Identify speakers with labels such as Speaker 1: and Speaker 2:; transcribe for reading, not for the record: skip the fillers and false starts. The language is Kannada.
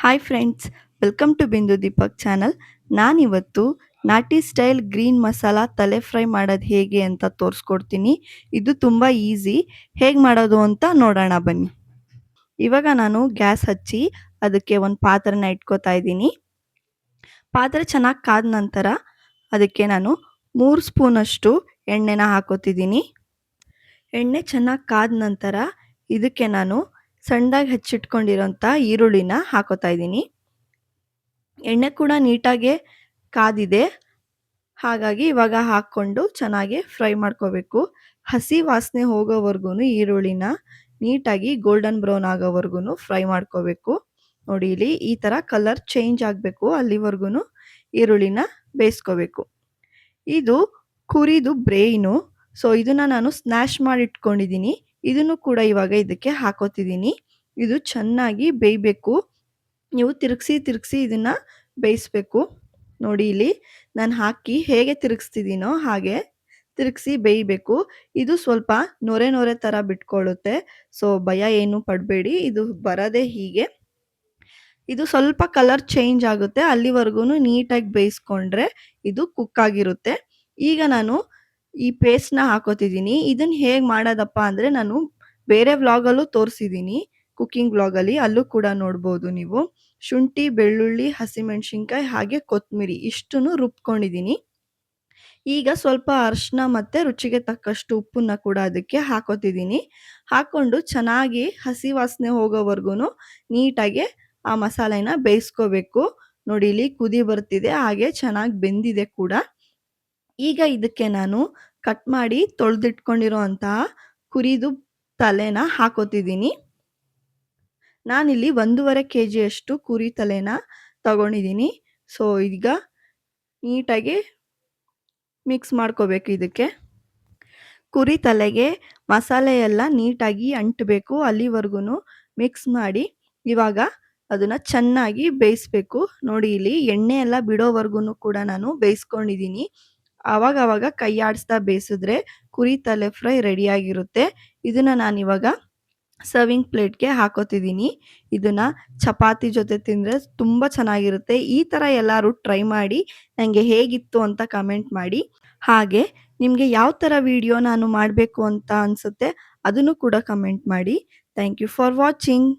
Speaker 1: ಹಾಯ್ ಫ್ರೆಂಡ್ಸ್, ವೆಲ್ಕಮ್ ಟು ಬಿಂದು ದೀಪಕ್ ಚಾನಲ್. ನಾನಿವತ್ತು ನಾಟಿ ಸ್ಟೈಲ್ ಗ್ರೀನ್ ಮಸಾಲ ತಲೆ ಫ್ರೈ ಮಾಡೋದು ಹೇಗೆ ಅಂತ ತೋರಿಸ್ಕೊಡ್ತೀನಿ. ಇದು ತುಂಬ ಈಸಿ. ಹೇಗೆ ಮಾಡೋದು ಅಂತ ನೋಡೋಣ ಬನ್ನಿ. ಇವಾಗ ನಾನು ಗ್ಯಾಸ್ ಹಚ್ಚಿ ಅದಕ್ಕೆ ಒಂದು ಪಾತ್ರೆನ ಇಟ್ಕೋತಾ ಇದ್ದೀನಿ. ಪಾತ್ರೆ ಚೆನ್ನಾಗಿ ಕಾದ ನಂತರ ಅದಕ್ಕೆ ನಾನು 3 ಸ್ಪೂನಷ್ಟು ಎಣ್ಣೆನ ಹಾಕೋತಿದ್ದೀನಿ. ಎಣ್ಣೆ ಚೆನ್ನಾಗಿ ಕಾದ ನಂತರ ಇದಕ್ಕೆ ನಾನು ಸಣ್ಣದಾಗಿ ಹೆಚ್ಚಿಟ್ಕೊಂಡಿರೋಂಥ ಈರುಳ್ಳಿನ ಹಾಕೋತಾ ಇದ್ದೀನಿ. ಎಣ್ಣೆ ಕೂಡ ನೀಟಾಗಿ ಕಾದಿದೆ, ಹಾಗಾಗಿ ಇವಾಗ ಹಾಕ್ಕೊಂಡು ಚೆನ್ನಾಗಿ ಫ್ರೈ ಮಾಡ್ಕೋಬೇಕು. ಹಸಿ ವಾಸನೆ ಹೋಗೋವರೆಗೂ ಈರುಳ್ಳಿನ ನೀಟಾಗಿ ಗೋಲ್ಡನ್ ಬ್ರೌನ್ ಆಗೋವರೆಗೂ ಫ್ರೈ ಮಾಡ್ಕೋಬೇಕು. ನೋಡಿ, ಇಲ್ಲಿ ಈ ಥರ ಕಲರ್ ಚೇಂಜ್ ಆಗಬೇಕು, ಅಲ್ಲಿವರೆಗೂ ಈರುಳ್ಳಿನ ಬೇಯಿಸ್ಕೋಬೇಕು. ಇದು ಕುರಿದು ಬ್ರೈನು. ಸೊ ಇದನ್ನು ನಾನು ಸ್ನ್ಯಾಶ್ ಮಾಡಿ ಇಟ್ಕೊಂಡಿದ್ದೀನಿ. ಇದನ್ನು ಕೂಡ ಇವಾಗ ಇದಕ್ಕೆ ಹಾಕೋತಿದ್ದೀನಿ. ಇದು ಚೆನ್ನಾಗಿ ಬೇಯಬೇಕು. ನೀವು ತಿರುಗಿಸಿ ಇದನ್ನು ಬೇಯಿಸ್ಬೇಕು. ನೋಡಿ, ಇಲ್ಲಿ ನಾನು ಹಾಕಿ ಹೇಗೆ ತಿರುಗಿಸ್ತಿದ್ದೀನೋ ಹಾಗೆ ತಿರುಗಿಸಿ ಬೇಯಬೇಕು. ಇದು ಸ್ವಲ್ಪ ನೊರೆ ಥರ ಬಿಟ್ಕೊಳ್ಳುತ್ತೆ. ಸೊ ಭಯ ಏನು ಪಡಬೇಡಿ, ಇದು ಬರೋದೇ ಹೀಗೆ. ಇದು ಸ್ವಲ್ಪ ಕಲರ್ ಚೇಂಜ್ ಆಗುತ್ತೆ, ಅಲ್ಲಿವರೆಗೂ ನೀಟಾಗಿ ಬೇಯಿಸ್ಕೊಂಡ್ರೆ ಇದು ಕುಕ್ ಆಗಿರುತ್ತೆ. ಈಗ ನಾನು ಈ ಪೇಸ್ಟ್ನ ಹಾಕೋತಿದ್ದೀನಿ. ಇದನ್ನು ಹೇಗೆ ಮಾಡೋದಪ್ಪ ಅಂದರೆ ನಾನು ಬೇರೆ ವ್ಲಾಗಲ್ಲೂ ತೋರಿಸಿದ್ದೀನಿ, ಕುಕ್ಕಿಂಗ್ ವ್ಲಾಗಲ್ಲಿ, ಅಲ್ಲೂ ಕೂಡ ನೋಡ್ಬೋದು ನೀವು. ಶುಂಠಿ, ಬೆಳ್ಳುಳ್ಳಿ, ಹಸಿಮೆಣಸಿನ್ಕಾಯಿ ಹಾಗೆ ಕೊತ್ತಂಬರಿ ಇಷ್ಟನ್ನು ರುಬ್ಕೊಂಡಿದ್ದೀನಿ. ಈಗ ಸ್ವಲ್ಪ ಅರಿಶಿನ ಮತ್ತು ರುಚಿಗೆ ತಕ್ಕಷ್ಟು ಉಪ್ಪನ್ನ ಕೂಡ ಅದಕ್ಕೆ ಹಾಕೋತಿದ್ದೀನಿ. ಹಾಕ್ಕೊಂಡು ಚೆನ್ನಾಗಿ ಹಸಿ ವಾಸನೆ ಹೋಗೋವರೆಗೂ ನೀಟಾಗಿ ಆ ಮಸಾಲೆನ ಬೇಯಿಸ್ಕೋಬೇಕು. ನೋಡಿ, ಇಲ್ಲಿ ಕುದಿ ಬರ್ತಿದೆ, ಹಾಗೆ ಚೆನ್ನಾಗಿ ಬೆಂದಿದೆ ಕೂಡ. ಈಗ ಇದಕ್ಕೆ ನಾನು ಕಟ್ ಮಾಡಿ ತೊಳೆದಿಟ್ಕೊಂಡಿರೋ ಅಂತಹ ಕುರಿದು ತಲೆನ ಹಾಕೋತಿದ್ದೀನಿ. ನಾನಿಲ್ಲಿ 1.5 kg ಕುರಿ ತಲೆನ ತಗೊಂಡಿದ್ದೀನಿ. ಸೊ ಈಗ ನೀಟಾಗಿ ಮಿಕ್ಸ್ ಮಾಡ್ಕೋಬೇಕು. ಇದಕ್ಕೆ ಕುರಿ ತಲೆಗೆ ಮಸಾಲೆ ಎಲ್ಲ ನೀಟಾಗಿ ಅಂಟಬೇಕು, ಅಲ್ಲಿವರೆಗೂ ಮಿಕ್ಸ್ ಮಾಡಿ ಇವಾಗ ಅದನ್ನು ಚೆನ್ನಾಗಿ ಬೇಯಿಸ್ಬೇಕು. ನೋಡಿ, ಇಲ್ಲಿ ಎಣ್ಣೆ ಎಲ್ಲ ಬಿಡೋವರೆಗೂ ಕೂಡ ನಾನು ಬೇಯಿಸ್ಕೊಂಡಿದ್ದೀನಿ. ಆವಾಗ ಕೈ ಆಡಿಸ್ತಾ ಬೇಯಿಸಿದ್ರೆ ಕುರಿ ತಲೆ ಫ್ರೈ ರೆಡಿಯಾಗಿರುತ್ತೆ. ಇದನ್ನು ನಾನಿವಾಗ ಸರ್ವಿಂಗ್ ಪ್ಲೇಟ್ಗೆ ಹಾಕೋತಿದ್ದೀನಿ. ಇದನ್ನು ಚಪಾತಿ ಜೊತೆ ತಿಂದರೆ ತುಂಬ ಚೆನ್ನಾಗಿರುತ್ತೆ. ಈ ಥರ ಎಲ್ಲರೂ ಟ್ರೈ ಮಾಡಿ ನನಗೆ ಹೇಗಿತ್ತು ಅಂತ ಕಮೆಂಟ್ ಮಾಡಿ. ಹಾಗೆ ನಿಮಗೆ ಯಾವ ಥರ ವಿಡಿಯೋ ನಾನು ಮಾಡಬೇಕು ಅಂತ ಅನಿಸುತ್ತೆ ಅದನ್ನು ಕೂಡ ಕಮೆಂಟ್ ಮಾಡಿ. Thank you for watching.